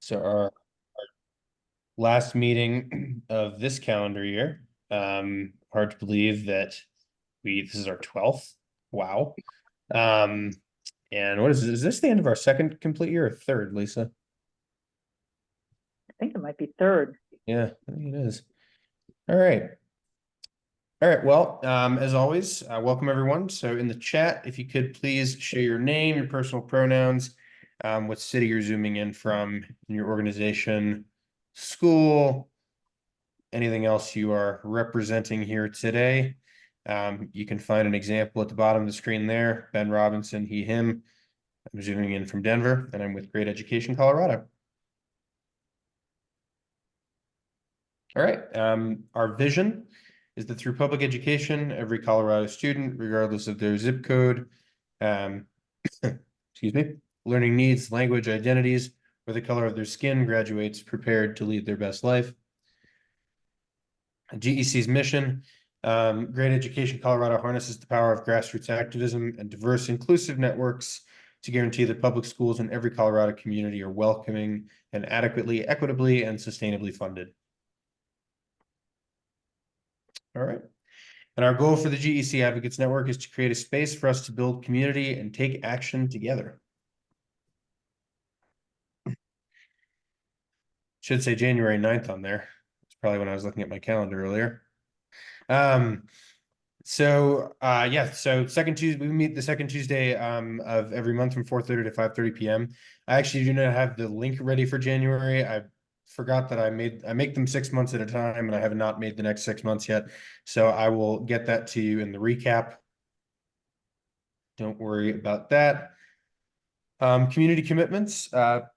So our last meeting of this calendar year. Hard to believe that this is our 12th. Wow. And what is this the end of our second complete year or third, Lisa? I think it might be third. Yeah, I think it is. All right. All right. Well, as always, welcome everyone. So in the chat, if you could please share your name, your personal pronouns, what city you're zooming in from, in your organization, school, anything else you are representing here today. You can find an example at the bottom of the screen there. Ben Robinson, he, him. I'm zooming in from Denver, and I'm with Great Education Colorado. All right. Our vision is that through public education, every Colorado student, regardless of their zip code, excuse me, learning needs, language, identities, or the color of their skin, graduates prepared to lead their best life. GEC's mission, Great Education Colorado harnesses the power of grassroots activism and diverse, inclusive networks to guarantee that public schools in every Colorado community are welcoming and adequately, equitably, and sustainably funded. All right. And our goal for the GEC Advocates Network is to create a space for us to build community and take action together. Should say January 9th on there. It's probably when I was looking at my calendar earlier. So second Tuesday, we meet the second Tuesday of every month from 4:30 to 5:30 p.m. I actually do not have the link ready for January. I forgot that I make them 6 months at a time, and I have not made the next 6 months yet. So I will get that to you in the recap. Don't worry about that. Community commitments,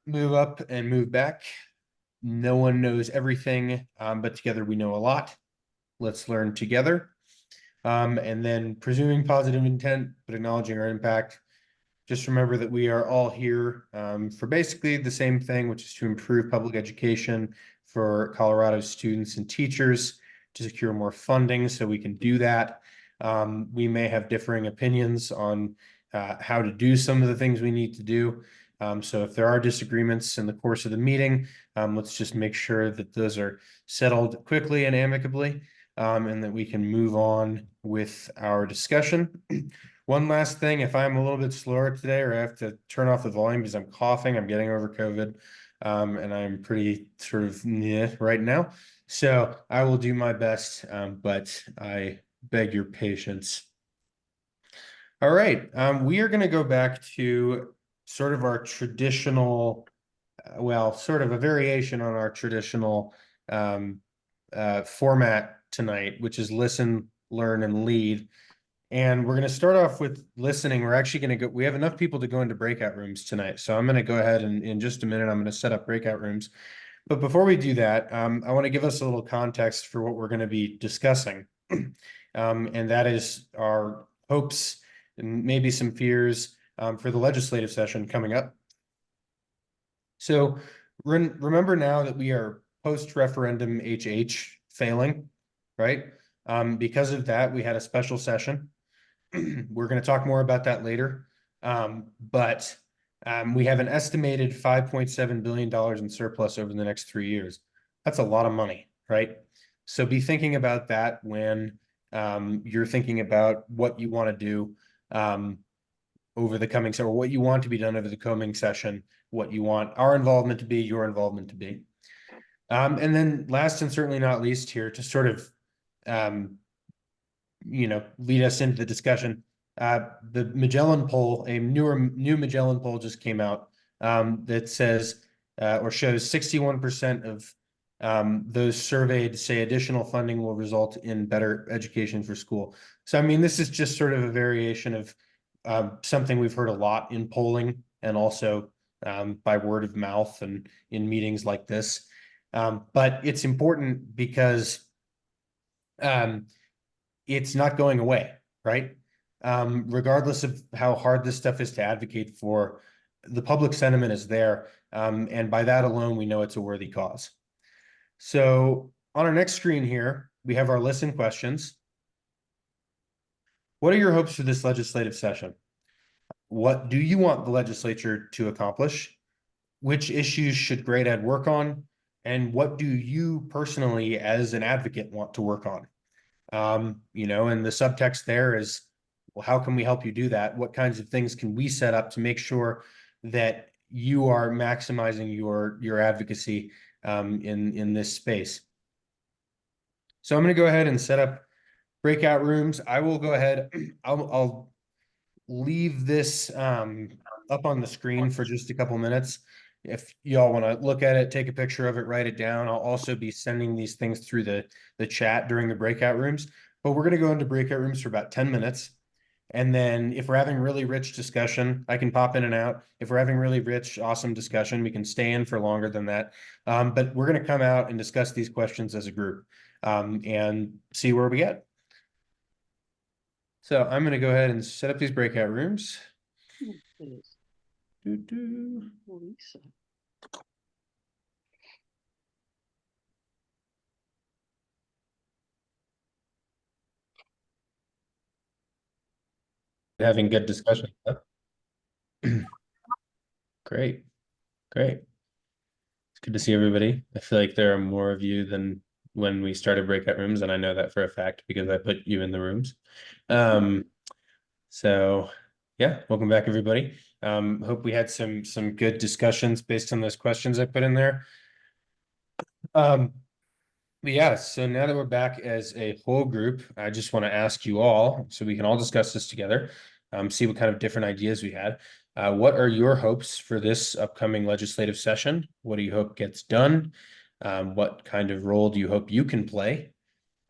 move up and move back. No one knows everything, but together we know a lot. Let's learn together. And then presuming positive intent, but acknowledging our impact. Just remember that we are all here for basically the same thing, which is to improve public education for Colorado students and teachers, to secure more funding so we can do that. We may have differing opinions on how to do some of the things we need to do. So if there are disagreements in the course of the meeting, let's just make sure that those are settled quickly and amicably, and that we can move on with our discussion. One last thing, if I'm a little bit slower today or I have to turn off the volume because I'm coughing, I'm getting over COVID, and I'm pretty sort of right now. So I will do my best, but I beg your patience. All right, we are going to go back to sort of our traditional, sort of a variation on our traditional format tonight, which is listen, learn, and lead. And we're going to start off with listening. We're actually going to we have enough people to go into breakout rooms tonight. So I'm going to go ahead and in just a minute, I'm going to set up breakout rooms. But before we do that, I want to give us a little context for what we're going to be discussing. And that is our hopes and maybe some fears for the legislative session coming up. So remember now that we are post-referendum HH failing, right? Because of that, we had a special session. We're going to talk more about that later. But we have an estimated $5.7 billion in surplus over the next 3 years. That's a lot of money, right? So be thinking about that when you're thinking about what you want to do over the coming, or what you want to be done over the coming session, what you want our involvement to be, your involvement to be. And then last and certainly not least here, to sort of lead us into the discussion. The Magellan poll, a new Magellan poll just came out that says or shows 61% of those surveyed say additional funding will result in better education for school. So, I mean, this is just sort of a variation of something we've heard a lot in polling and also by word of mouth and in meetings like this. But it's important because it's not going away, right? Regardless of how hard this stuff is to advocate for, the public sentiment is there. And by that alone, we know it's a worthy cause. So on our next screen here, we have our listen questions. What are your hopes for this legislative session? What do you want the legislature to accomplish? which issues should grade ed work on, and what do you personally as an advocate want to work on? You know, and the subtext there is, well, how can we help you do that? What kinds of things can we set up to make sure that you are maximizing your advocacy in this space? So I'm going to go ahead and set up breakout rooms. I will go ahead. I'll leave this up on the screen for just a couple minutes. If y'all want to look at it, take a picture of it, write it down. I'll also be sending these things through the chat during the breakout rooms. But we're going to go into breakout rooms for about 10 minutes. And then if we're having really rich discussion, I can pop in and out. If we're having really rich, awesome discussion, we can stay in for longer than that. But we're going to come out and discuss these questions as a group and see where we get. So I'm going to go ahead and set up these breakout rooms. Having good discussion. Great. Great. It's good to see everybody. I feel like there are more of you than when we started breakout rooms, and I know that for a fact because I put you in the rooms. So yeah, welcome back, everybody. Hope we had some good discussions based on those questions I put in there. But yeah, so now that we're back as a whole group, I just want to ask you all, so we can all discuss this together, see what kind of different ideas we had. What are your hopes for this upcoming legislative session? What do you hope gets done? What kind of role do you hope you can play?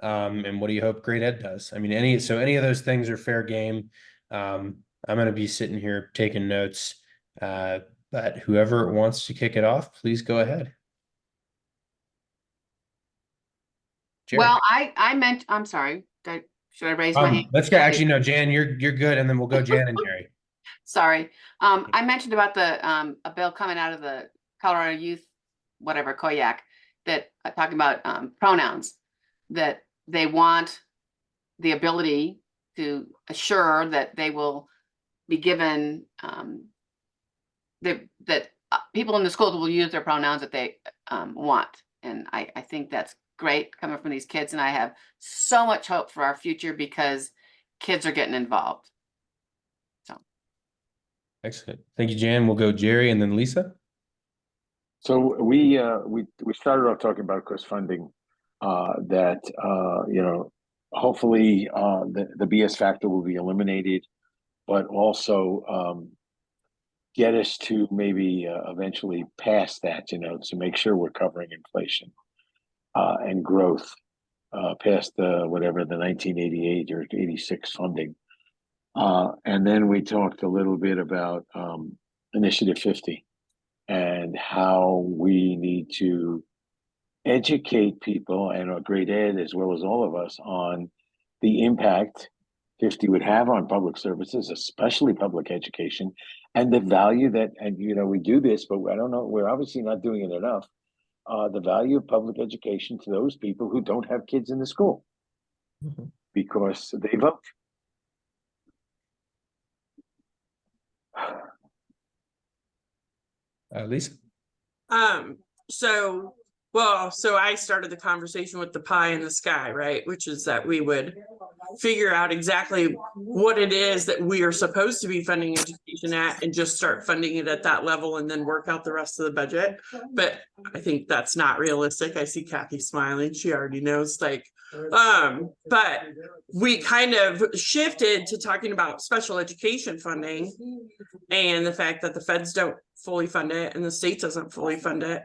And what do you hope grade ed does? I mean, any of those things are fair game. I'm going to be sitting here taking notes, but whoever wants to kick it off, please go ahead. Jerry. Well, I'm sorry. Should I raise my hand? Let's go. Actually, no, Jan, you're good, and then we'll go Jan and Jerry. Sorry. I mentioned about the a bill coming out of the Colorado Youth, whatever, COYAC, that talking about pronouns, that they want the ability to assure that they will be given that people in the schools will use their pronouns that they want. And I think that's great coming from these kids. And I have so much hope for our future because kids are getting involved. So. Excellent. Thank you, Jan. We'll go Jerry and then Lisa. So we started off talking about, of course, funding that, you know, hopefully the BS factor will be eliminated, but also get us to maybe eventually past that, you know, to make sure we're covering inflation and growth past whatever the 1988 or 86 funding. And then we talked a little bit about Initiative 50 and how we need to educate people and our grade ed, as well as all of us, on the impact 50 would have on public services, especially public education, and the value that, and you know, we do this, but I don't know, we're obviously not doing it enough. The value of public education to those people who don't have kids in the school because they vote. Lisa. So I started the conversation with the pie in the sky, right? Which is that we would figure out exactly what it is that we are supposed to be funding education at and just start funding it at that level and then work out the rest of the budget. But I think that's not realistic. I see Kathy smiling. She already knows, like, but we kind of shifted to talking about special education funding and the fact that the feds don't fully fund it and the state doesn't fully fund it,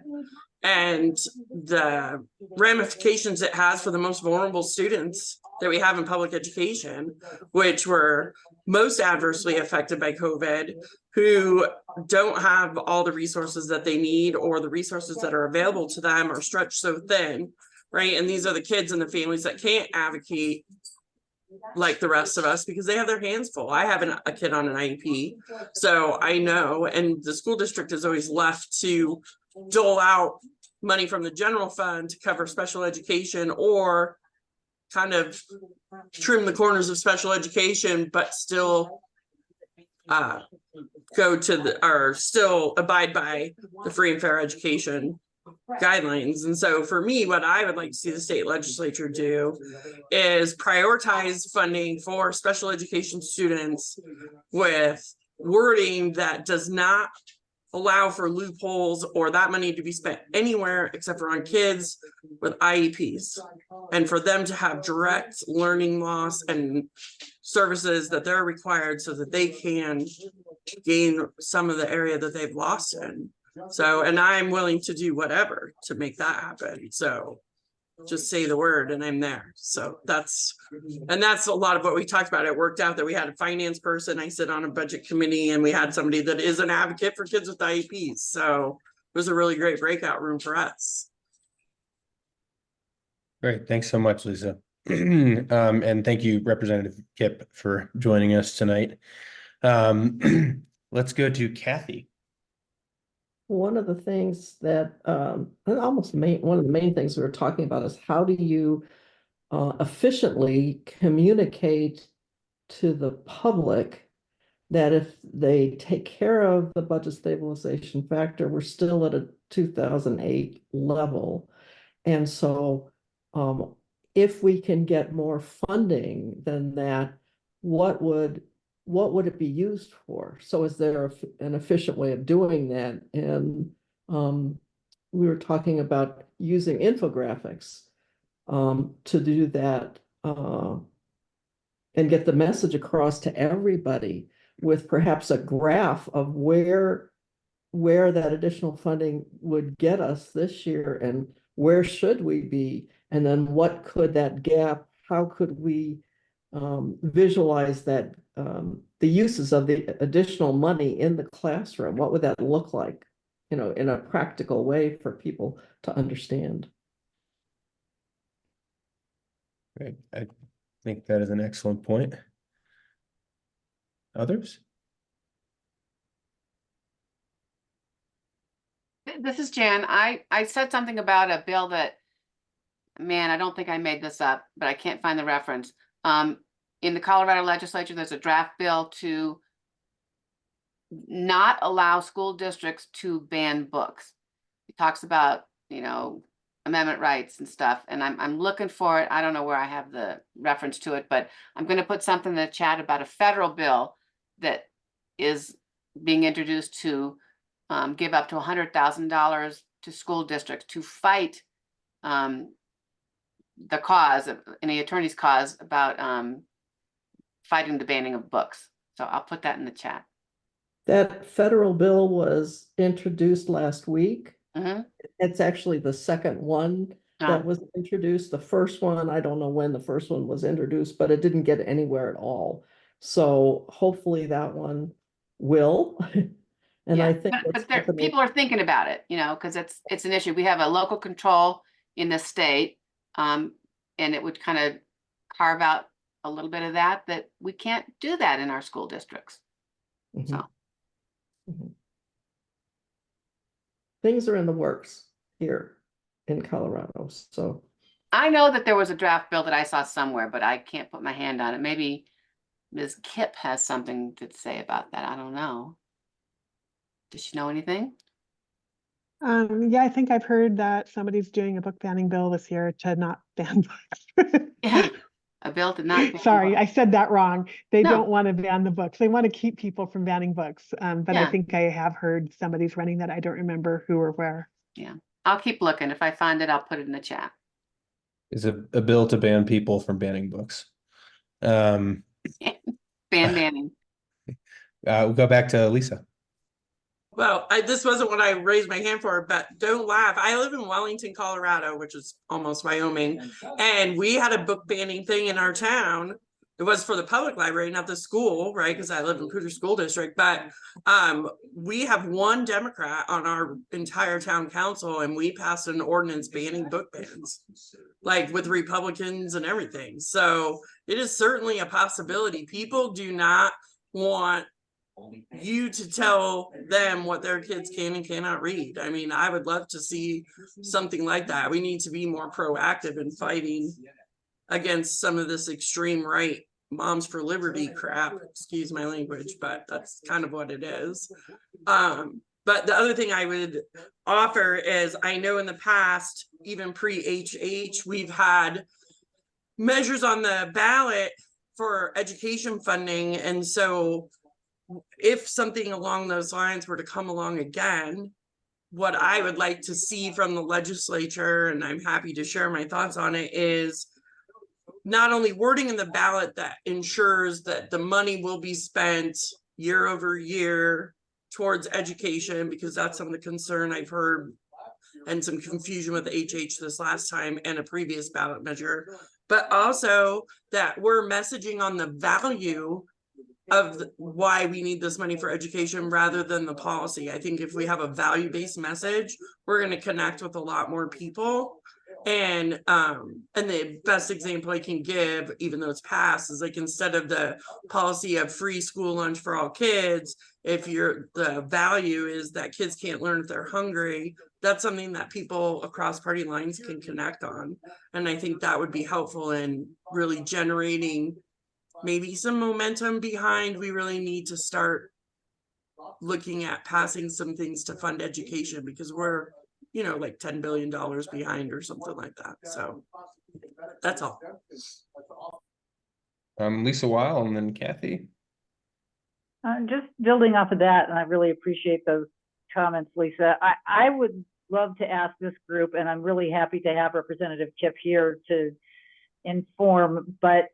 and the ramifications it has for the most vulnerable students that we have in public education, which were most adversely affected by COVID, who don't have all the resources that they need, or the resources that are available to them are stretched so thin, right? And these are the kids and the families that can't advocate like the rest of us because they have their hands full. I have a kid on an IEP, so I know, and the school district is always left to dole out money from the general fund to cover special education, or kind of trim the corners of special education, but still go to or still abide by the free and fair education guidelines. And so for me, what I would like to see the state legislature do is prioritize funding for special education students with wording that does not allow for loopholes or that money to be spent anywhere except for on kids with IEPs, and for them to have direct learning loss and services that they're required so that they can gain some of the area that they've lost in. So, and I'm willing to do whatever to make that happen. So just say the word and I'm there. So that's a lot of what we talked about. It worked out that we had a finance person. I sit on a budget committee, and we had somebody that is an advocate for kids with IEPs. So it was a really great breakout room for us. Great. Thanks so much, Lisa. And thank you, Representative Kip, for joining us tonight. Let's go to Kathy. One of the things that one of the main things we were talking about is how do you efficiently communicate to the public that if they take care of the budget stabilization factor, we're still at a 2008 level. And so if we can get more funding than that, what would it be used for? So is there an efficient way of doing that? And we were talking about using infographics to do that and get the message across to everybody with perhaps a graph of where that additional funding would get us this year and where should we be? And then what could that gap, how could we visualize that the uses of the additional money in the classroom? What would that look like, in a practical way for people to understand? Great. I think that is an excellent point. Others? This is Jan. I said something about a bill that, man, I don't think I made this up, but I can't find the reference. In the Colorado legislature, there's a draft bill to not allow school districts to ban books. It talks about, amendment rights and stuff, and I'm looking for it. I don't know where I have the reference to it, but I'm going to put something in the chat about a federal bill that is being introduced to give up to $100,000 to school districts to fight the cause of any attorney's cause about fighting the banning of books. So I'll put that in the chat. That federal bill was introduced last week. Mm-hmm. It's actually the second one that was introduced. The first one, I don't know when the first one was introduced, but it didn't get anywhere at all. So hopefully that one will. And yeah, I think but people are thinking about it, because it's an issue. We have a local control in the state, and it would kind of carve out a little bit of that we can't do that in our school districts. Mm-hmm. So mm-hmm. Things are in the works here in Colorado. So I know that there was a draft bill that I saw somewhere, but I can't put my hand on it. Maybe Ms. Kip has something to say about that. I don't know. Does she know anything? Yeah, I think I've heard that somebody's doing a book banning bill this year to not ban books. Yeah, a bill to not ban Sorry, books. I said that wrong. They No. don't want to ban the books. They want to keep people from banning books. But Yeah. I think I have heard somebody's running that. I don't remember who or where. Yeah, I'll keep looking. If I find it, I'll put it in the chat. Is a bill to ban people from banning books. Banning. We'll go back to Lisa. Well, this wasn't what I raised my hand for, but don't laugh. I live in Wellington, Colorado, which is almost Wyoming. And we had a book banning thing in our town. It was for the public library, not the school, right? Because I live in Poudre School District. But we have one Democrat on our entire town council, and we passed an ordinance banning book bans, like with Republicans and everything. So it is certainly a possibility. People do not want you to tell them what their kids can and cannot read. I mean, I would love to see something like that. We need to be more proactive in fighting against some of this extreme right Moms for Liberty crap, excuse my language, but that's kind of what it is. But the other thing I would offer is, I know in the past, even pre-HH, we've had measures on the ballot for education funding. And so if something along those lines were to come along again, what I would like to see from the legislature, and I'm happy to share my thoughts on it, is not only wording in the ballot that ensures that the money will be spent year over year towards education, because that's some of the concern I've heard and some confusion with HH this last time and a previous ballot measure, but also that we're messaging on the value of why we need this money for education rather than the policy. I think if we have a value-based message, we're going to connect with a lot more people. And the best example I can give, even though it's passed, is like, instead of the policy of free school lunch for all kids, if the value is that kids can't learn if they're hungry, that's something that people across party lines can connect on. And I think that would be helpful in really generating maybe some momentum behind. We really need to start looking at passing some things to fund education, because we're, like $10 billion behind or something like that. So that's all. Lisa Weil and then Kathy. Just building off of that, and I really appreciate those comments, Lisa. I would love to ask this group, and I'm really happy to have Representative Kipp here to inform, but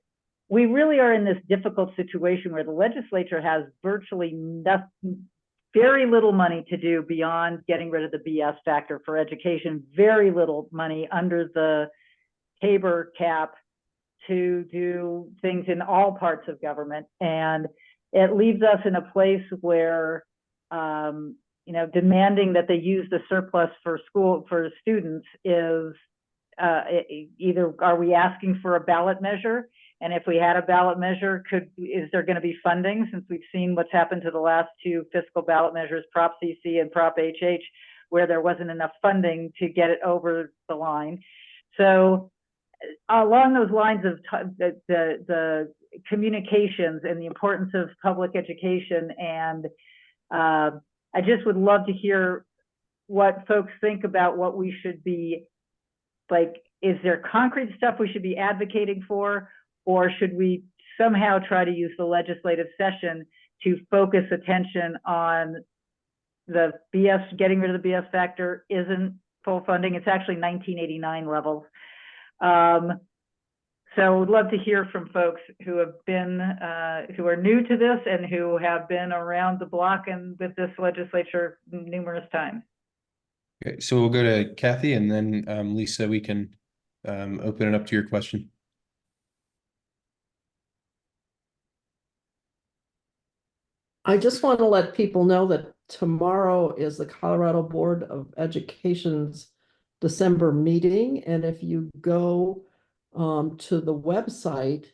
we really are in this difficult situation where the legislature has virtually nothing, very little money to do beyond getting rid of the BS factor for education, very little money under the Tabor cap to do things in all parts of government. And it leaves us in a place where, demanding that they use the surplus for students is either, are we asking for a ballot measure? And if we had a ballot measure, is there going to be funding, since we've seen what's happened to the last two fiscal ballot measures, Prop CC and Prop HH, where there wasn't enough funding to get it over the line. So along those lines of the communications and the importance of public education, and I just would love to hear what folks think about what we should be, like, is there concrete stuff we should be advocating for? Or should we somehow try to use the legislative session to focus attention on the BS, getting rid of the BS factor isn't full funding. It's actually 1989 levels. So would love to hear from folks who have been, who are new to this and who have been around the block and with this legislature numerous times. Okay, so we'll go to Kathy, and then Lisa, we can open it up to your question. I just want to let people know that tomorrow is the Colorado Board of Education's December meeting. And if you go to the website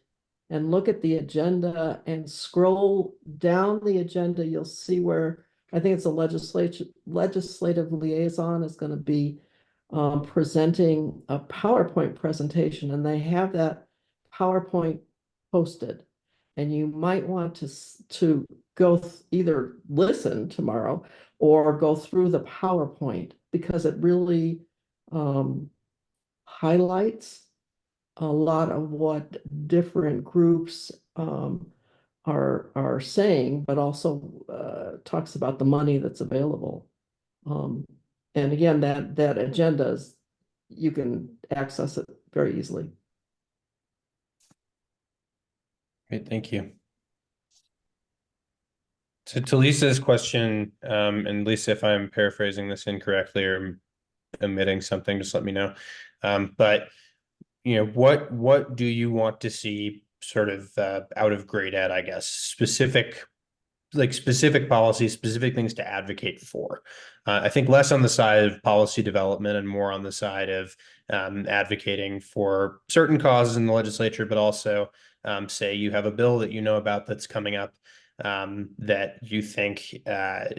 and look at the agenda and scroll down the agenda, you'll see where I think it's a legislative liaison is going to be presenting a PowerPoint presentation, and they have that PowerPoint posted. And you might want to go either listen tomorrow or go through the PowerPoint, because it really highlights a lot of what different groups are saying, but also talks about the money that's available. And again, that agenda is, you can access it very easily. Great, thank you. So to Lisa's question, and Lisa, if I'm paraphrasing this incorrectly or omitting something, just let me know. But what do you want to see sort of out of grade ed, I guess, specific policies, specific things to advocate for? I think less on the side of policy development and more on the side of advocating for certain causes in the legislature, but also say you have a bill that you know about that's coming up that you think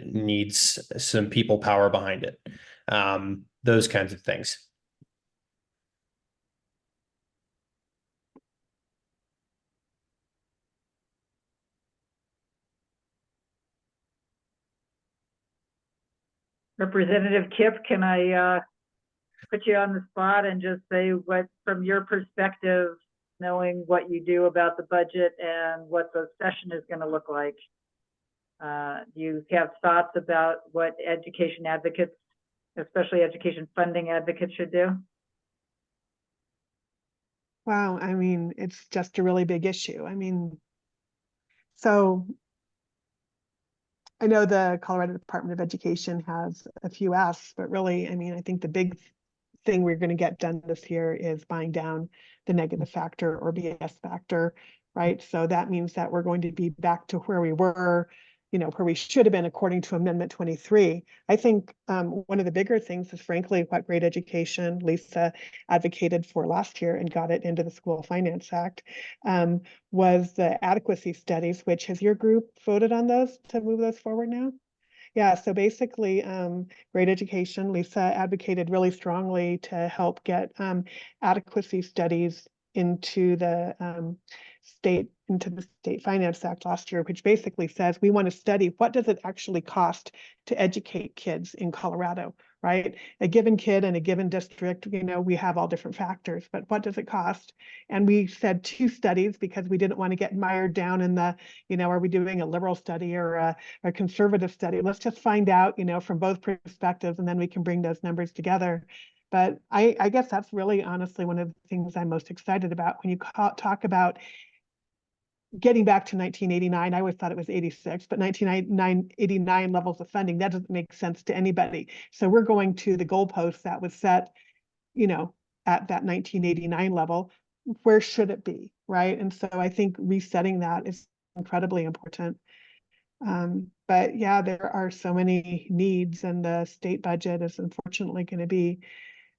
needs some people power behind it. Those kinds of things. Representative Kip, can I put you on the spot and just say what, from your perspective, knowing what you do about the budget and what the session is going to look like, do you have thoughts about what education advocates, especially education funding advocates, should do? Wow, I mean, it's just a really big issue. I mean, so I know the Colorado Department of Education has a few asks, but really, I mean, I think the big thing we're going to get done this year is buying down the negative factor or BS factor, right? So that means that we're going to be back to where we were, where we should have been according to Amendment 23. I think one of the bigger things is frankly what Great Education Lisa advocated for last year and got it into the School Finance Act was the adequacy studies, which has your group voted on those to move those forward now? Yeah, so basically, Great Education, Lisa advocated really strongly to help get adequacy studies into the State Finance Act last year, which basically says we want to study what does it actually cost to educate kids in Colorado, right? A given kid in a given district, we have all different factors, but what does it cost? And we said 2 studies because we didn't want to get mired down in the, are we doing a liberal study or a conservative study? Let's just find out, from both perspectives, and then we can bring those numbers together. But I guess that's really honestly one of the things I'm most excited about when you talk about getting back to 1989. I always thought it was 86, but 1989 levels of funding, that doesn't make sense to anybody. So we're going to the goalpost that was set, at that 1989 level. Where should it be, right? And so I think resetting that is incredibly important. But yeah, there are so many needs, and the state budget is unfortunately going to be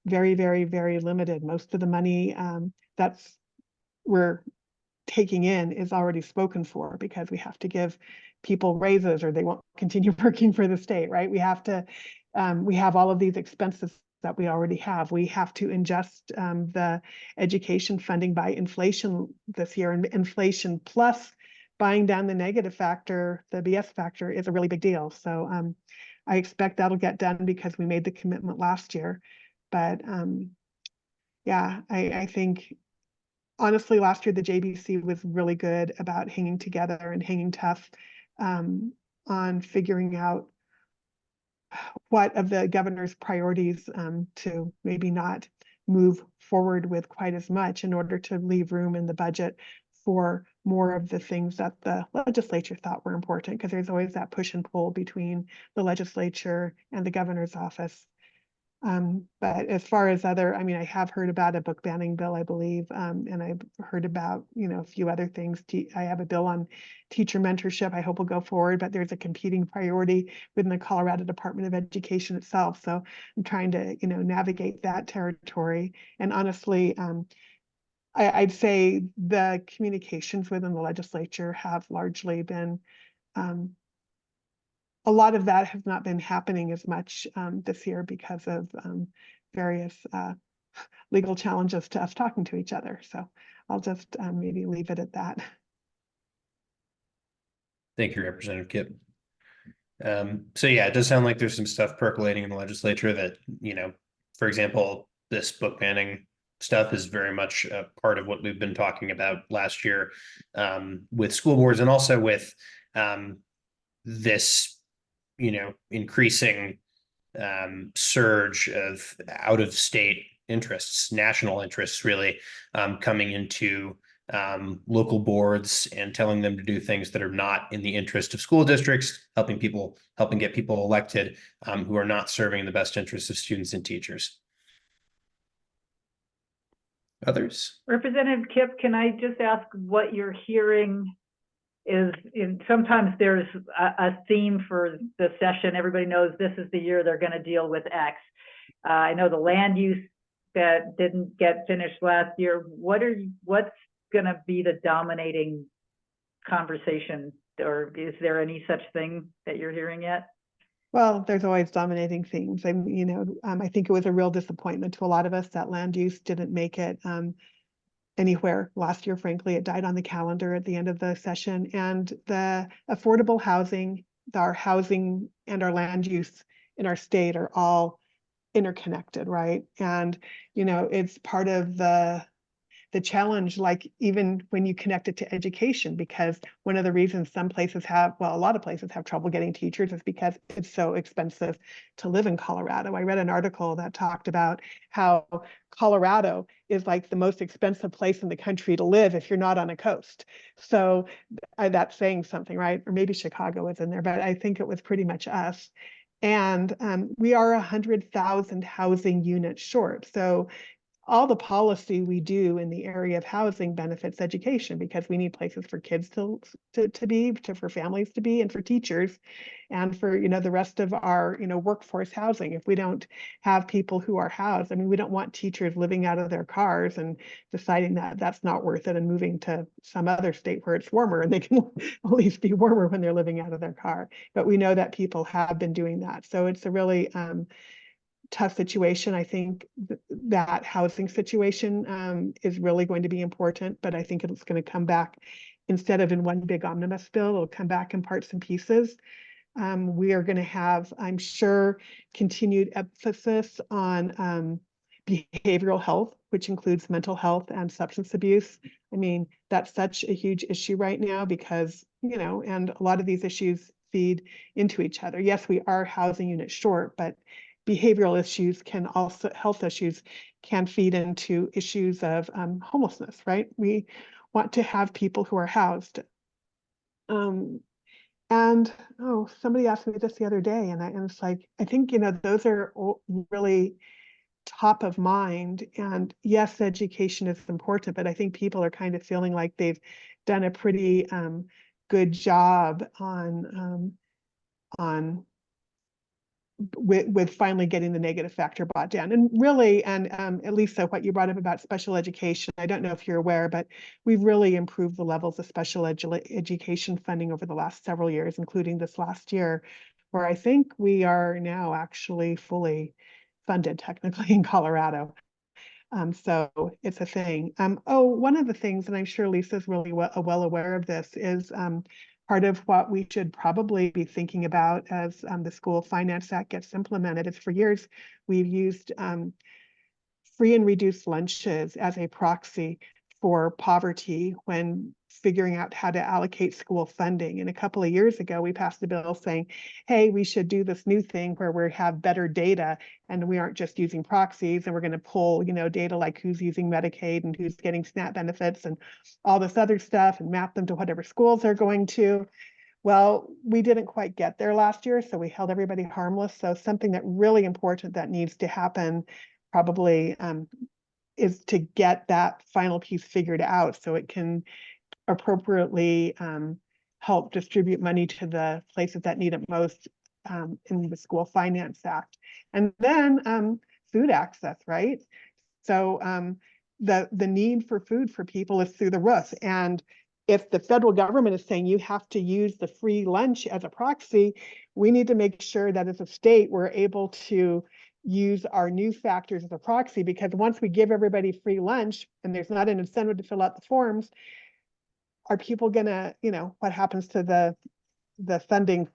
very, very, very limited. Most of the money that's we're taking in is already spoken for because we have to give people raises or they won't continue working for the state, right? We have to, we have all of these expenses that we already have. We have to ingest the education funding by inflation this year, and inflation plus buying down the negative factor, the BS factor, is a really big deal. So I expect that'll get done because we made the commitment last year. But yeah, I think honestly, last year, the JBC was really good about hanging together and hanging tough on figuring out what of the governor's priorities to maybe not move forward with quite as much in order to leave room in the budget for more of the things that the legislature thought were important, because there's always that push and pull between the legislature and the governor's office. But as far as other, I mean, I have heard about a book banning bill, I believe, and I've heard about, a few other things. I have a bill on teacher mentorship. I hope will go forward, but there's a competing priority within the Colorado Department of Education itself. So I'm trying to, navigate that territory. And honestly, I'd say the communications within the legislature have largely been, a lot of that has not been happening as much this year because of various legal challenges to us talking to each other. So I'll just maybe leave it at that. Thank you, Representative Kip. So yeah, it does sound like there's some stuff percolating in the legislature that, for example, this book banning stuff is very much a part of what we've been talking about last year with school boards, and also with this increasing surge of out-of-state interests, national interests, really coming into local boards and telling them to do things that are not in the interest of school districts, helping get people elected who are not serving the best interests of students and teachers. Others? Representative Kip, can I just ask what you're hearing is sometimes there's a theme for the session. Everybody knows this is the year they're going to deal with X. I know the land use that didn't get finished last year. What's going to be the dominating conversation, or is there any such thing that you're hearing yet? Well, there's always dominating themes. I think it was a real disappointment to a lot of us that land use didn't make it anywhere last year. Frankly, it died on the calendar at the end of the session, and the affordable housing, our housing and our land use in our state are all interconnected, right? And, you know, it's part of the challenge, like even when you connect it to education, because one of the reasons some places have, well, a lot of places have trouble getting teachers is because it's so expensive to live in Colorado. I read an article that talked about how Colorado is like the most expensive place in the country to live if you're not on a coast. So that's saying something, right? Or maybe Chicago was in there, but I think it was pretty much us. And we are 100,000 housing units short. So all the policy we do in the area of housing benefits education, because we need places for kids for families to be, and for teachers, and for, you know, the rest of our, you know, workforce housing. If we don't have people who are housed, I mean, we don't want teachers living out of their cars and deciding that that's not worth it and moving to some other state where it's warmer and they can at least be warmer when they're living out of their car. But we know that people have been doing that. So it's a really tough situation. I think that housing situation is really going to be important, but I think it's going to come back instead of in one big omnibus bill, it'll come back in parts and pieces. We are going to have, I'm sure, continued emphasis on behavioral health, which includes mental health and substance abuse. I mean, that's such a huge issue right now because, you know, and a lot of these issues feed into each other. Yes, we are housing units short, but behavioral issues can also, health issues can feed into issues of homelessness, right? We want to have people who are housed. And oh, somebody asked me this the other day, and it's like, I think, you know, those are really top of mind. And yes, education is important, but I think people are kind of feeling like they've done a pretty good job on with finally getting the negative factor brought down. And really, and Elisa, what you brought up about special education, I don't know if you're aware, but we've really improved the levels of special education funding over the last several years, including this last year, where I think we are now actually fully funded technically in Colorado. So it's a thing. Oh, one of the things, and I'm sure Lisa's really well aware of this, is part of what we should probably be thinking about as the School Finance Act gets implemented is, for years we've used free and reduced lunches as a proxy for poverty when figuring out how to allocate school funding. And a couple of years ago, we passed a bill saying, hey, we should do this new thing where we have better data and we aren't just using proxies, and we're going to pull, you know, data like who's using Medicaid and who's getting SNAP benefits and all this other stuff and map them to whatever schools they're going to. Well, we didn't quite get there last year, so we held everybody harmless. So something that really important that needs to happen probably is to get that final piece figured out so it can appropriately help distribute money to the places that need it most in the School Finance Act. And then food access, right? So the need for food for people is through the roof. And if the federal government is saying you have to use the free lunch as a proxy, we need to make sure that as a state, we're able to use our new factors as a proxy, because once we give everybody free lunch and there's not an incentive to fill out the forms, are people gonna, you know, what happens to the funding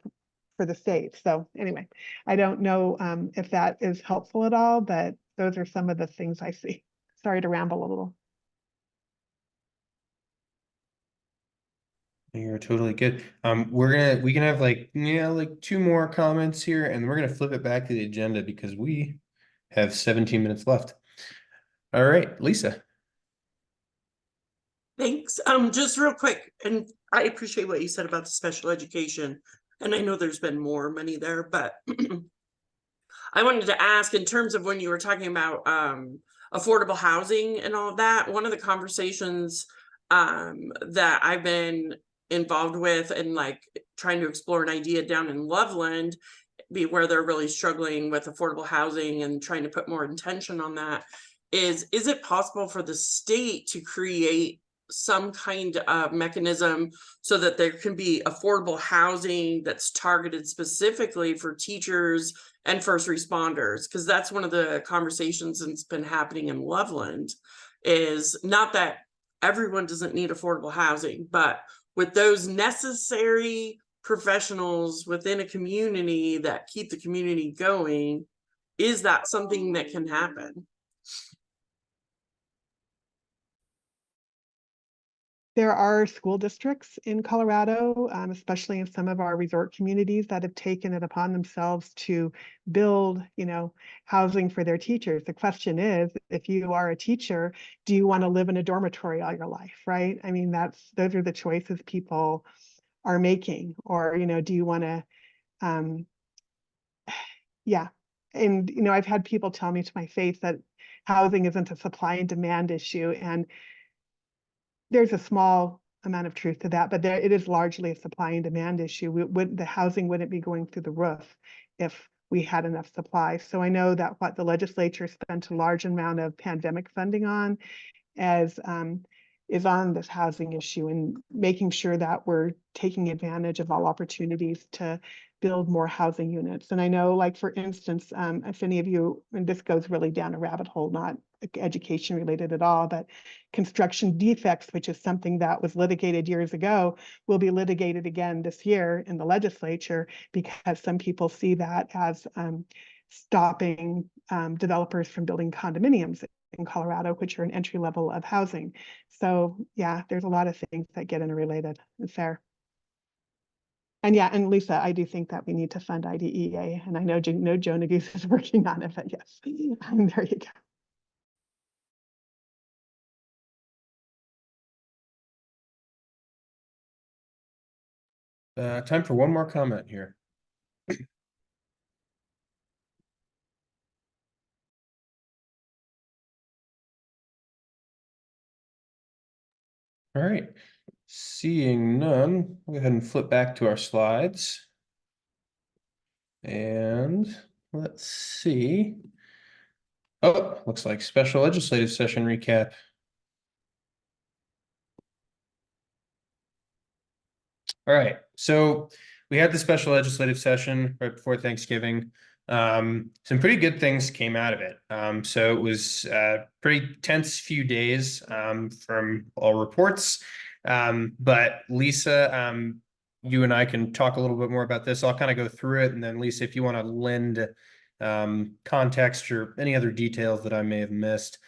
for the state? So anyway, I don't know if that is helpful at all, but those are some of the things I see. Sorry to ramble a little. You're totally good. We can have like, yeah, like 2 more comments here, and we're gonna flip it back to the agenda because we have 17 minutes left. All right, Lisa. Thanks. Just real quick, and I appreciate what you said about the special education, and I know there's been more money there, but I wanted to ask, in terms of when you were talking about affordable housing and all of that, one of the conversations that I've been involved with and like trying to explore an idea down in Loveland, where they're really struggling with affordable housing and trying to put more intention on that, is it possible for the state to create some kind of mechanism so that there can be affordable housing that's targeted specifically for teachers and first responders? Because that's one of the conversations that's been happening in Loveland, is not that everyone doesn't need affordable housing, but with those necessary professionals within a community that keep the community going, is that something that can happen? There are school districts in Colorado, especially in some of our resort communities, that have taken it upon themselves to build, housing for their teachers. The question is, if you are a teacher, do you want to live in a dormitory all your life, right? I mean, those are the choices people are making. Or, do you want to, yeah. And, I've had people tell me to my face that housing isn't a supply and demand issue. And there's a small amount of truth to that, but it is largely a supply and demand issue. The housing wouldn't be going through the roof if we had enough supply. So I know that what the legislature spent a large amount of pandemic funding on is on this housing issue, and making sure that we're taking advantage of all opportunities to build more housing units. And I know, like, for instance, if any of you, and this goes really down a rabbit hole, not education related at all, but construction defects, which is something that was litigated years ago, will be litigated again this year in the legislature, because some people see that as stopping developers from building condominiums in Colorado, which are an entry level of housing. So yeah, there's a lot of things that get interrelated. It's fair. And yeah, and Lisa, I do think that we need to fund IDEA, and I know Jonah Goose is working on it, but yes, there you go. Time for one more comment here. All right, seeing none, we'll go ahead and flip back to our slides. And let's see. Oh, looks like special legislative session recap. All right, so we had the special legislative session right before Thanksgiving. Some pretty good things came out of it. So it was a pretty tense few days from all reports. But Lisa, you and I can talk a little bit more about this. I'll kind of go through it, and then Lisa, if you want to lend context or any other details that I may have missed.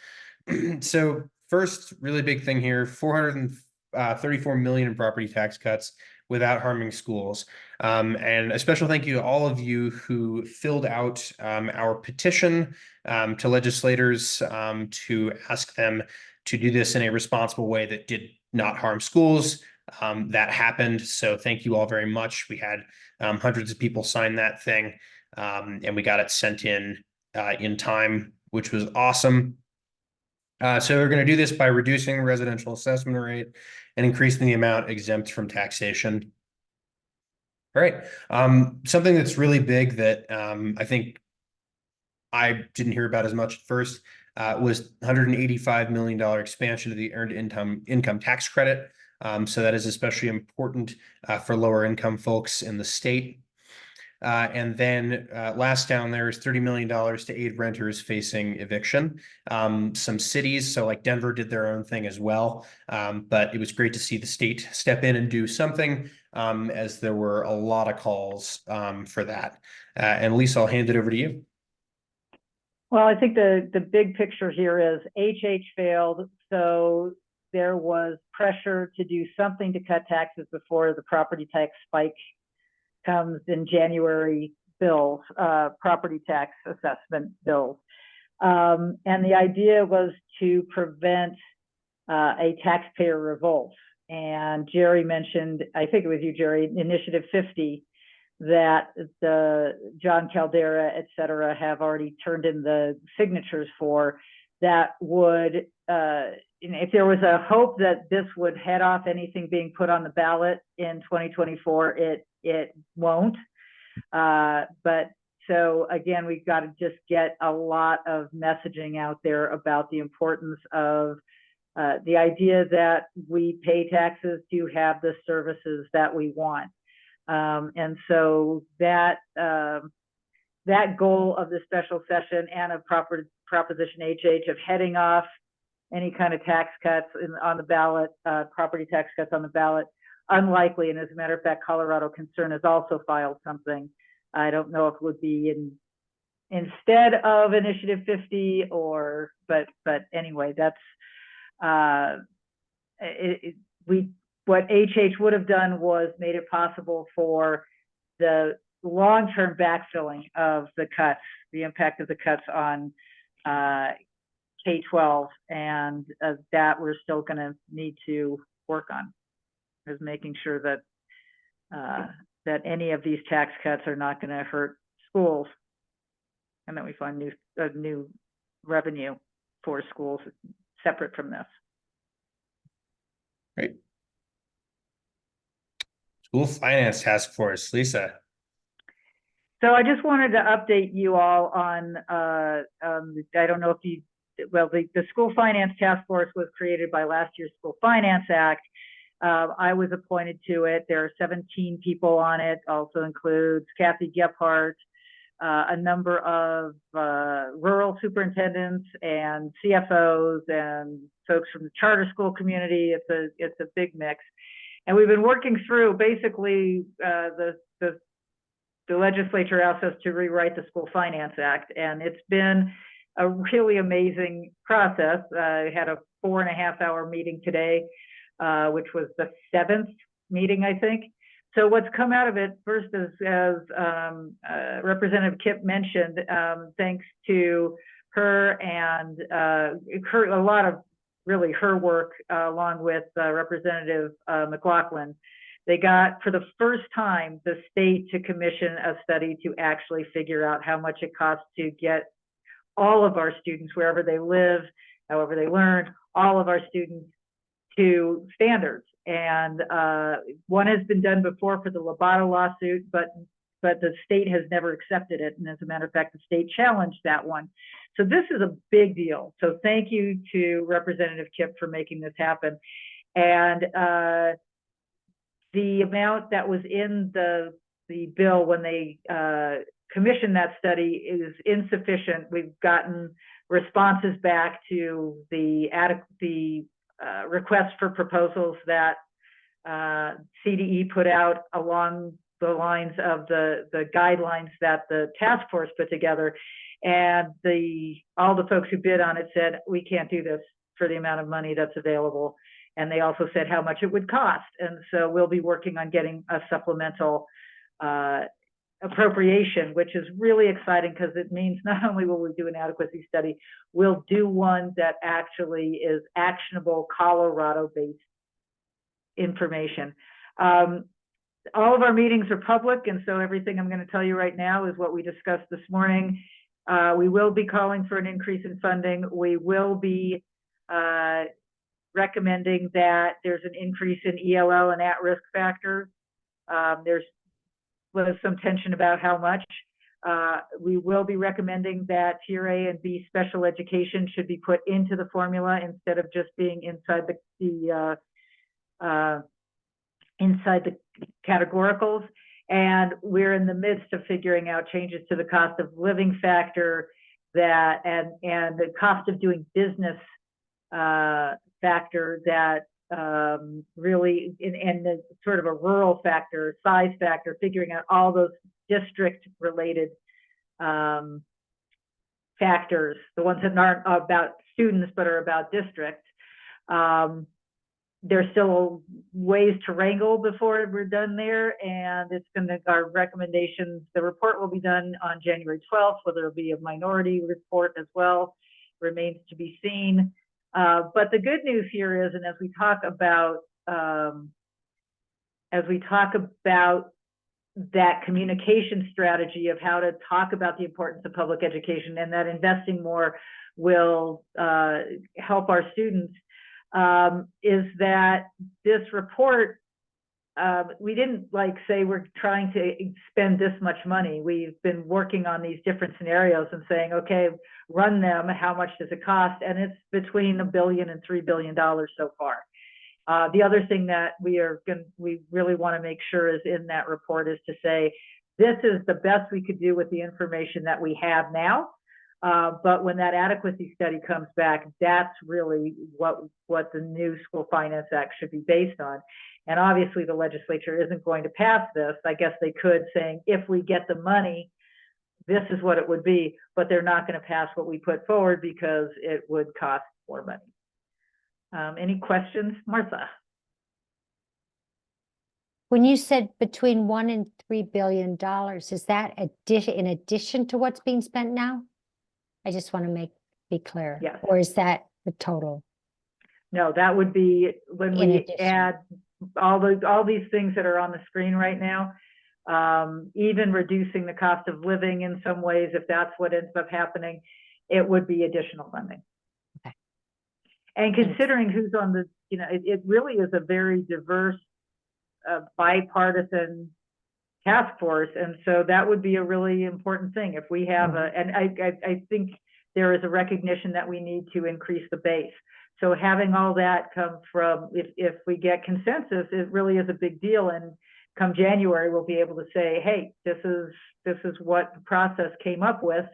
So first, really big thing here: 434 million in property tax cuts without harming schools. And a special thank you to all of you who filled out our petition to legislators to ask them to do this in a responsible way that did not harm schools. That happened. So thank you all very much. We had hundreds of people sign that thing, and we got it sent in time, which was awesome. So we're going to do this by reducing the residential assessment rate and increasing the amount exempt from taxation. All right. Something that's really big that I think I didn't hear about as much at first was $185 million expansion of the earned income tax credit. So that is especially important for lower income folks in the state. And then last down there is $30 million to aid renters facing eviction. Some cities, so like Denver, did their own thing as well. But it was great to see the state step in and do something, as there were a lot of calls for that. And Lisa, I'll hand it over to you. Well, I think the big picture here is HH failed, so there was pressure to do something to cut taxes before the property tax spike comes in January bills, property tax assessment bills. And the idea was to prevent a taxpayer revolt. And Jerry mentioned, I think it was you, Jerry, Initiative 50, that the John Caldera, et cetera, have already turned in the signatures for. That would, if there was a hope that this would head off anything being put on the ballot in 2024, it won't. But so again, we've got to just get a lot of messaging out there about the importance of the idea that we pay taxes to have the services that we want. And so that goal of the special session and of Proposition HH of heading off any kind of tax cuts on the ballot, property tax cuts on the ballot, unlikely. And as a matter of fact, Colorado Concern has also filed something. I don't know if it would be instead of Initiative 50 or, but anyway, that's, what HH would have done was made it possible for the long-term backfilling of the cuts, the impact of the cuts on K-12, and that we're still going to need to work on, is making sure that that any of these tax cuts are not going to hurt schools, and that we find new revenue for schools separate from this. Great. School Finance Task Force, Lisa. So I just wanted to update you all on, I don't know if you, well, the School Finance Task Force was created by last year's School Finance Act. I was appointed to it. There are 17 people on it, also includes Kathy Gephardt, a number of rural superintendents and CFOs and folks from the charter school community. It's a big mix. And we've been working through basically the legislature asked us to rewrite the School Finance Act, and it's been a really amazing process. I had a 4.5-hour meeting today, which was the 7th meeting, I think. So what's come out of it, first, as Representative Kipp mentioned, thanks to her and a lot of really her work, along with Representative McLaughlin, they got, for the first time, the state to commission a study to actually figure out how much it costs to get all of our students, wherever they live, however they learn, all of our students to standards. And one has been done before for the Lobato lawsuit, but the state has never accepted it. And as a matter of fact, the state challenged that one. So this is a big deal. So thank you to Representative Kipp for making this happen. And the amount that was in the bill when they commissioned that study is insufficient. We've gotten responses back to the request for proposals that CDE put out along the lines of the guidelines that the task force put together. And all the folks who bid on it said, we can't do this for the amount of money that's available. And they also said how much it would cost. And so we'll be working on getting a supplemental appropriation, which is really exciting because it means not only will we do an adequacy study, we'll do one that actually is actionable Colorado-based information. All of our meetings are public, and so everything I'm going to tell you right now is what we discussed this morning. We will be calling for an increase in funding. We will be recommending that there's an increase in ELL and at-risk factors. There's some tension about how much. We will be recommending that Tier A and B special education should be put into the formula instead of just being inside the categoricals. And we're in the midst of figuring out changes to the cost of living factor that and the cost of doing business factor that really and the sort of a rural factor, size factor, figuring out all those district related factors, the ones that aren't about students but are about districts. There's still ways to wrangle before we're done there, and it's going to, our recommendations, the report will be done on January 12th, whether it'll be a minority report as well, remains to be seen. But the good news here is, and as we talk about that communication strategy of how to talk about the importance of public education and that investing more will help our students, is that this report, we didn't say we're trying to spend this much money. We've been working on these different scenarios and saying, okay, run them, how much does it cost? And it's between $1 billion and $3 billion so far. The other thing that we really want to make sure is in that report is to say, this is the best we could do with the information that we have now. But when that adequacy study comes back, that's really what the new School Finance Act should be based on. And obviously the legislature isn't going to pass this. I guess they could, saying, if we get the money, this is what it would be, but they're not going to pass what we put forward because it would cost more money. Any questions, Martha? When you said between $1 and $3 billion, is that in addition to what's being spent now? I just want to be clear. Yes. Or is that the total? No, that would be when In we addition. add all these things that are on the screen right now, even reducing the cost of living in some ways, if that's what ends up happening, it would be additional funding. Okay. And considering who's on the, it really is a very diverse, bipartisan task force. And so that would be a really important thing if we have and I think there is a recognition that we need to increase the base. So having all that come from, if we get consensus, it really is a big deal. And come January, we'll be able to say, hey, this is what the process came up with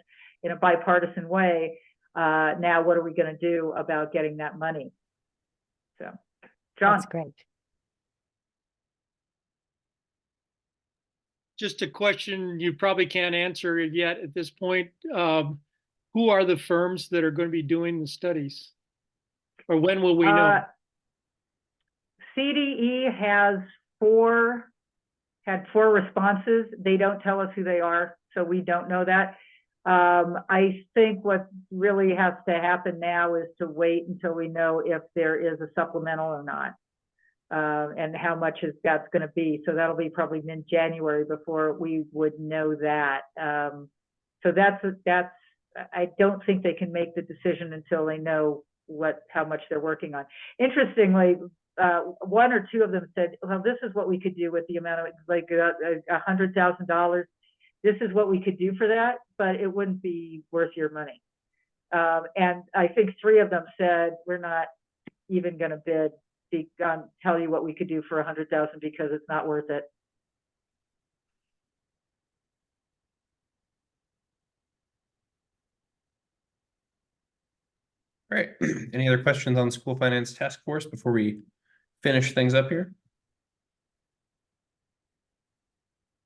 in a bipartisan way. Now, what are we going to do about getting that money? So, John. That's great. Just a question you probably can't answer yet at this point. Who are the firms that are going to be doing the studies? Or when will we know? CDE had four responses. They don't tell us who they are, so we don't know that. I think what really has to happen now is to wait until we know if there is a supplemental or not, and how much that's going to be. So that'll be probably mid-January before we would know that. So that's. I don't think they can make the decision until they know how much they're working on. Interestingly, one or two of them said, well, this is what we could do with the amount of like $100,000. This is what we could do for that, but it wouldn't be worth your money. And I think three of them said, we're not even going to bid, tell you what we could do for $100,000 because it's not worth it. All right. Any other questions on school finance task force before we finish things up here?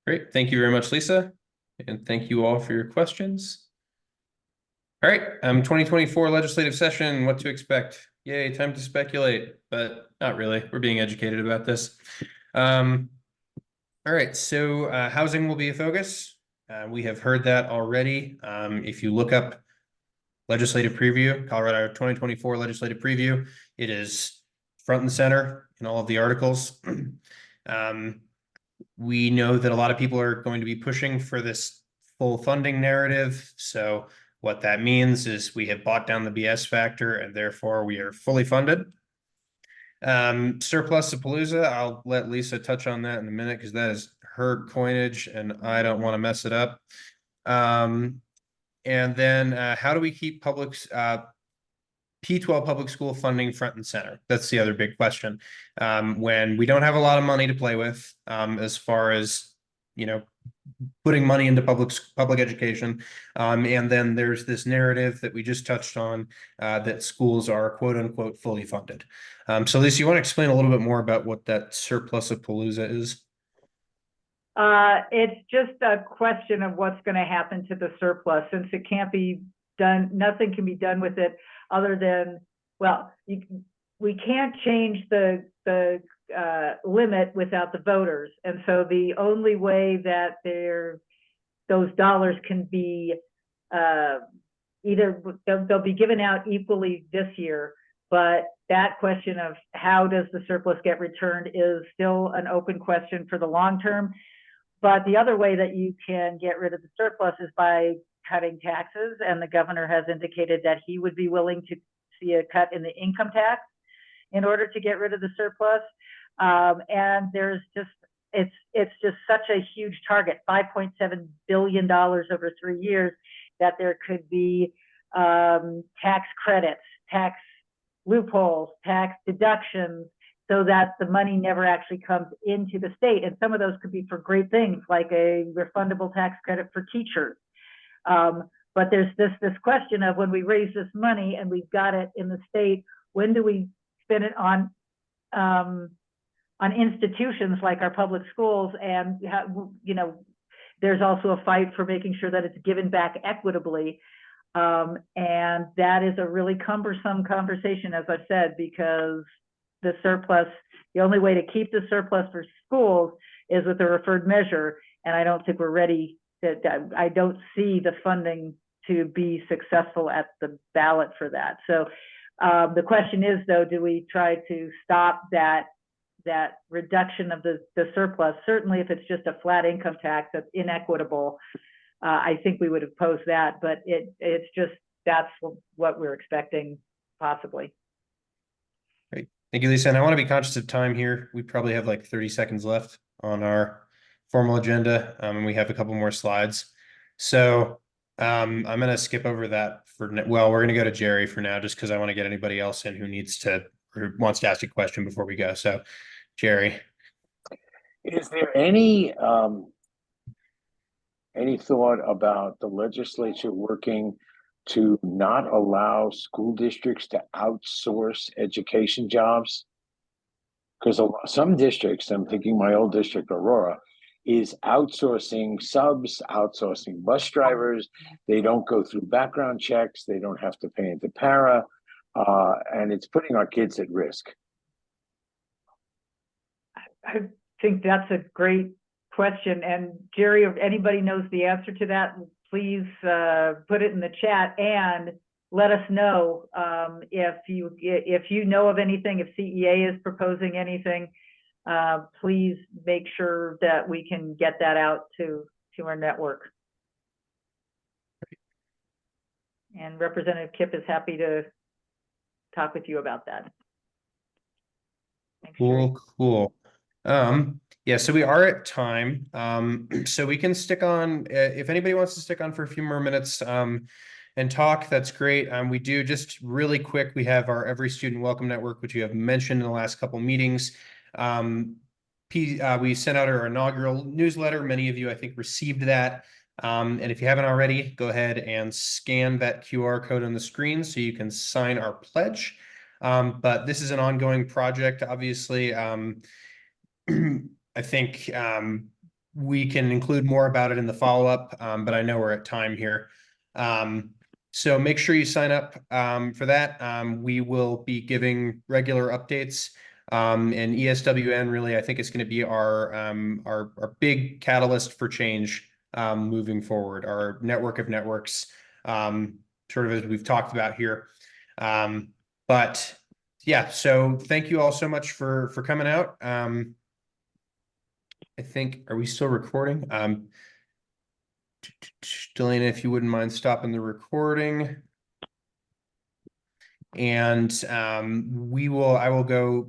Great. Thank you very much, Lisa. And thank you all for your questions. All right. 2024 legislative session, what to expect? Yay, time to speculate, but not really. We're being educated about this. All right. So housing will be a focus. We have heard that already. If you look up legislative preview, Colorado 2024 legislative preview, it is front and center in all of the articles. We know that a lot of people are going to be pushing for this full funding narrative. So what that means is we have bought down the BS factor and therefore we are fully funded. Surplus of Palooza, I'll let Lisa touch on that in a minute because that is her coinage and I don't want to mess it up. And then how do we keep P12 public school funding front and center? That's the other big question. When we don't have a lot of money to play with, as far as, putting money into public education. And then there's this narrative that we just touched on, that schools are quote unquote fully funded. So Lisa, you want to explain a little bit more about what that surplus of Palooza is? It's just a question of what's going to happen to the surplus, since it can't be done. Nothing can be done with it other than, well, we can't change the limit without the voters. And so the only way that those dollars can be either they'll be given out equally this year, but that question of how does the surplus get returned is still an open question for the long term. But the other way that you can get rid of the surplus is by cutting taxes. And the governor has indicated that he would be willing to see a cut in the income tax in order to get rid of the surplus. And there's just, it's just such a huge target, $5.7 billion over 3 years, that there could be tax credits, tax loopholes, tax deductions, so that the money never actually comes into the state. And some of those could be for great things, like a refundable tax credit for teachers. But there's this question of, when we raise this money and we've got it in the state, when do we spend it on on institutions like our public schools, and you know, there's also a fight for making sure that it's given back equitably. And that is a really cumbersome conversation, as I've said, because the surplus, the only way to keep the surplus for schools is with a referred measure. And I don't think we're ready to, I don't see the funding to be successful at the ballot for that. So the question is, though, do we try to stop that reduction of the surplus? Certainly, if it's just a flat income tax that's inequitable, I think we would oppose that, but it's just, that's what we're expecting, possibly. Great. Thank you, Lisa. And I want to be conscious of time here. We probably have like 30 seconds left on our formal agenda, and we have a couple more slides. So I'm going to skip over that well, we're going to go to Jerry for now, just because I want to get anybody else in who needs to or wants to ask a question before we go. So, Jerry. Is there any thought about the legislature working to not allow school districts to outsource education jobs? Because some districts, I'm thinking my old district, Aurora, is outsourcing subs, outsourcing bus drivers. They don't go through background checks. They don't have to pay into para. And it's putting our kids at risk. I think that's a great question. And Jerry, if anybody knows the answer to that, please put it in the chat and let us know if you know of anything, if CEA is proposing anything. Please make sure that we can get that out to our network. And Representative Kipp is happy to talk with you about that. Thanks, Jerry. Cool. Yeah, so we are at time. So we can stick on, if anybody wants to stick on for a few more minutes and talk, that's great. We do just really quick, we have our Every Student Welcome Network, which you have mentioned in the last couple meetings. We sent out our inaugural newsletter. Many of you, I think, received that. And if you haven't already, go ahead and scan that QR code on the screen so you can sign our pledge. But this is an ongoing project, obviously. I think we can include more about it in the follow-up, but I know we're at time here. So make sure you sign up for that. We will be giving regular updates. And ESWN really, I think, is going to be our big catalyst for change moving forward. Our network of networks, sort of as we've talked about here. But yeah, so thank you all so much for coming out. I think, are we still recording? Delana, if you wouldn't mind stopping the recording. And I will go